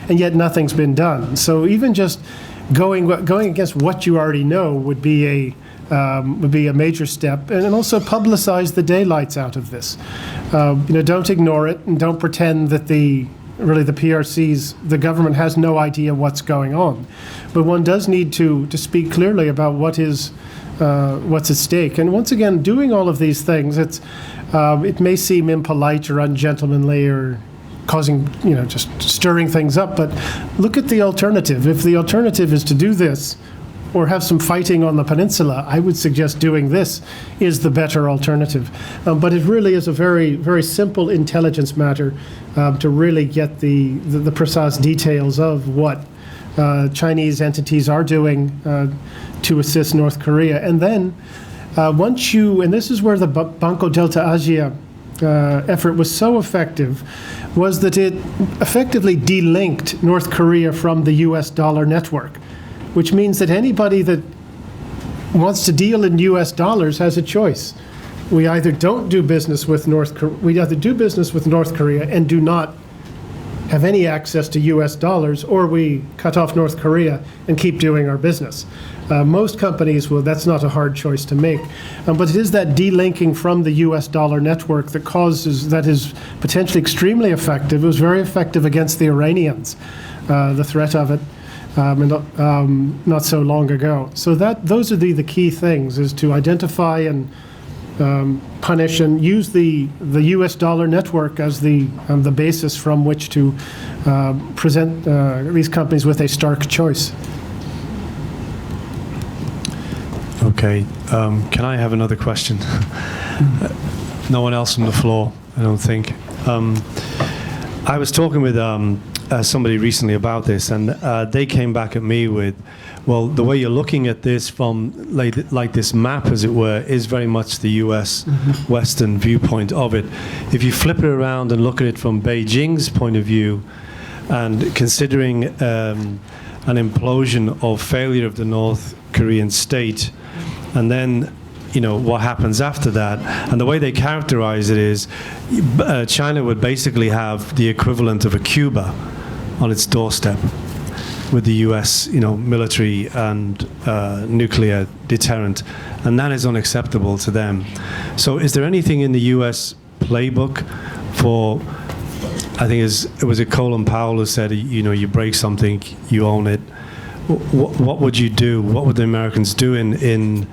and yet nothing's been done. So even just going against what you already know would be a major step, and also publicize the daylights out of this. Don't ignore it, and don't pretend that the PRCs, the government has no idea what's going on. But one does need to speak clearly about what's at stake. And once again, doing all of these things, it may seem impolite or ungentlemanly or causing, just stirring things up, but look at the alternative. If the alternative is to do this or have some fighting on the peninsula, I would suggest doing this is the better alternative. But it really is a very, very simple intelligence matter to really get the precise details of what Chinese entities are doing to assist North Korea. And then and this is where the Banco Delta Asia effort was so effective, was that it effectively delinked North Korea from the US dollar network, which means that anybody that wants to deal in US dollars has a choice. We either don't do business with we either do business with North Korea and do not have any access to US dollars, or we cut off North Korea and keep doing our business. Most companies that's not a hard choice to make. But it is that delinking from the US dollar network that is potentially extremely effective. It was very effective against the Iranians, the threat of it, not so long ago. So those are the key things, is to identify and punish and use the US dollar network as the basis from which to present these companies with a stark choice. Okay, can I have another question? No one else on the floor, I don't think. I was talking with somebody recently about this, and they came back at me with, well, the way you're looking at this from like this map, as it were, is very much the US Western viewpoint of it. If you flip it around and look at it from Beijing's point of view, and considering an implosion or failure of the North Korean state, and then what happens after that, and the way they characterize it is China would basically have the equivalent of a Cuba on its doorstep with the US military and nuclear deterrent, and that is unacceptable to them. So is there anything in the US playbook for, I think it was Colin Powell who said, you break something, you own it. What would you do? What would the Americans do in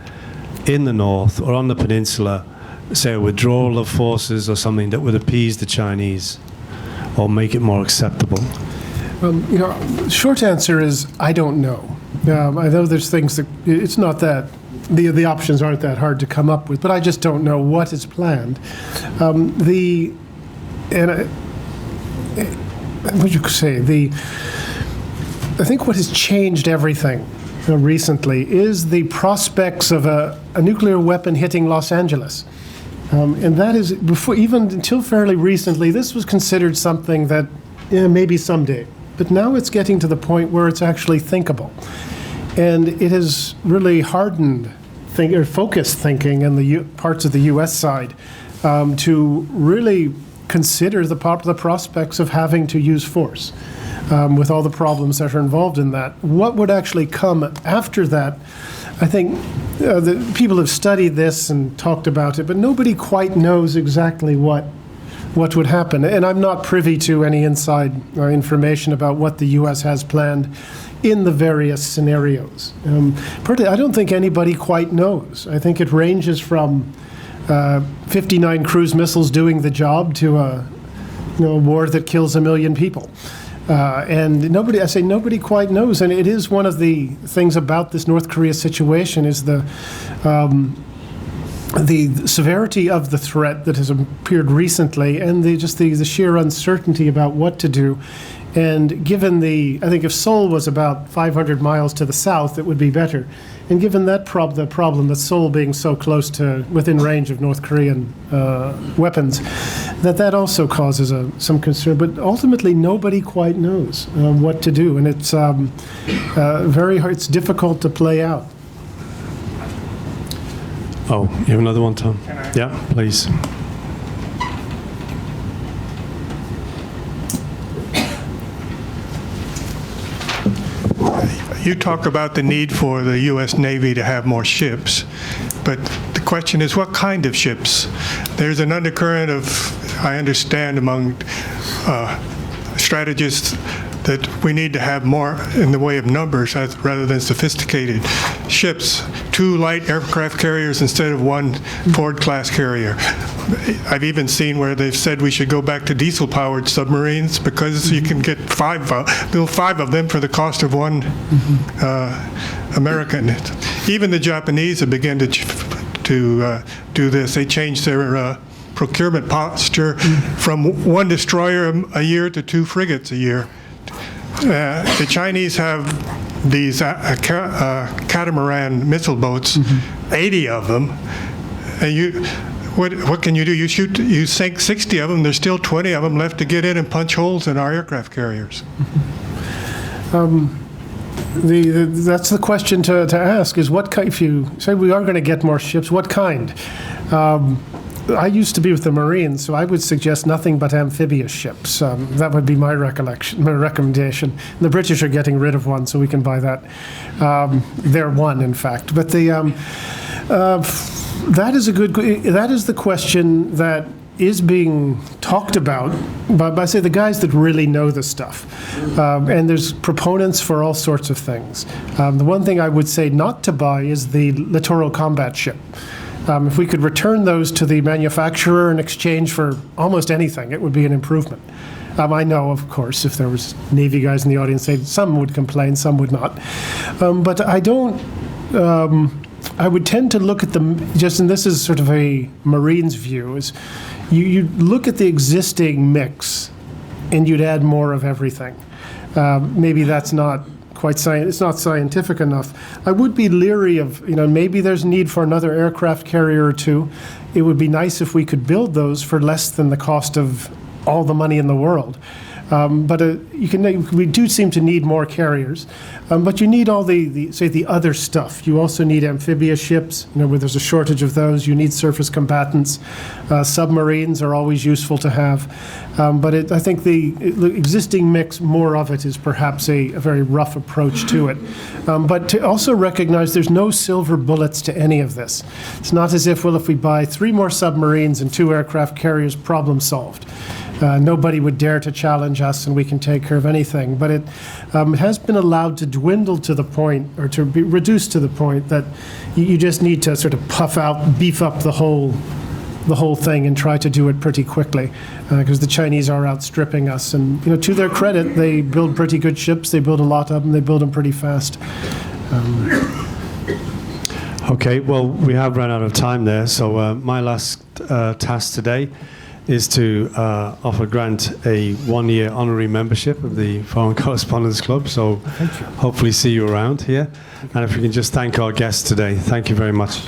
the North or on the peninsula, say a withdrawal of forces or something that would appease the Chinese or make it more acceptable? Short answer is I don't know. I know there's things that it's not that the options aren't that hard to come up with, but I just don't know what is planned. What you could say, I think what has changed everything recently is the prospects of a nuclear weapon hitting Los Angeles. And that is, even until fairly recently, this was considered something that maybe someday. But now it's getting to the point where it's actually thinkable. And it has really hardened focused thinking in the parts of the US side to really consider the prospects of having to use force. With all the problems that are involved in that. What would actually come after that? I think the people have studied this and talked about it, but nobody quite knows exactly what would happen. And I'm not privy to any inside information about what the U.S. has planned in the various scenarios. I don't think anybody quite knows. I think it ranges from 59 cruise missiles doing the job to a war that kills 1 million people. And nobody quite knows. And it is one of the things about this North Korea situation is the severity of the threat that has appeared recently, and the sheer uncertainty about what to do. And given I think if Seoul was about 500 miles to the south, it would be better. And given that the problem that Seoul being so close to within range of North Korean weapons, that also causes some concern. But ultimately, nobody quite knows what to do, and it's very hard. It's difficult to play out. Oh, you have another one, Tom? Yeah, please. You talk about the need for the U.S. Navy to have more ships, but the question is what kind of ships? There's an undercurrent of, I understand, among strategists that we need to have more in the way of numbers rather than sophisticated ships. 2 light aircraft carriers instead of 1 Ford-class carrier. I've even seen where they've said we should go back to diesel-powered submarines because you can get 5 of them for the cost of 1 American. Even the Japanese have begun to do this. They changed their procurement posture from 1 destroyer a year to 2 frigates a year. The Chinese have these catamaran missile boats, 80 of them, and what can you do? You sink 60 of them. There's still 20 of them left to get in and punch holes in our aircraft carriers. That's the question to ask: is what kind? If you say we are going to get more ships, what kind? I used to be with the Marines, so I would suggest nothing but amphibious ships. That would be my recommendation. The British are getting rid of one, so we can buy that. They're one, in fact. But that is the question that is being talked about by say the guys that really know the stuff. And there's proponents for all sorts of things. The one thing I would say not to buy is the littoral combat ship. If we could return those to the manufacturer in exchange for almost anything, it would be an improvement. I know, of course, if there was Navy guys in the audience, some would complain, some would not. But I don't. I would tend to look at them, and this is sort of a Marines view, is you look at the existing mix and you'd add more of everything. Maybe that's not it's not scientific enough. I would be leery of, maybe there's need for another aircraft carrier or 2. It would be nice if we could build those for less than the cost of all the money in the world. But we do seem to need more carriers, but you need all the other stuff. You also need amphibious ships, where there's a shortage of those. You need surface combatants. Submarines are always useful to have, but I think the existing mix, more of it is perhaps a very rough approach to it. But to also recognize there's no silver bullets to any of this. It's not as if we buy 3 more submarines and 2 aircraft carriers, problem solved. Nobody would dare to challenge us, and we can take care of anything. But it has been allowed to dwindle to the point, or to be reduced to the point that you just need to sort of beef up the whole thing and try to do it pretty quickly, because the Chinese are outstripping us. And to their credit, they build pretty good ships. They build a lot of them. They build them pretty fast. Okay, well, we have run out of time there. So my last task today is to grant a 1-year honorary membership of the Foreign Correspondents Club. So hopefully see you around here. And if we can just thank our guests today. Thank you very much.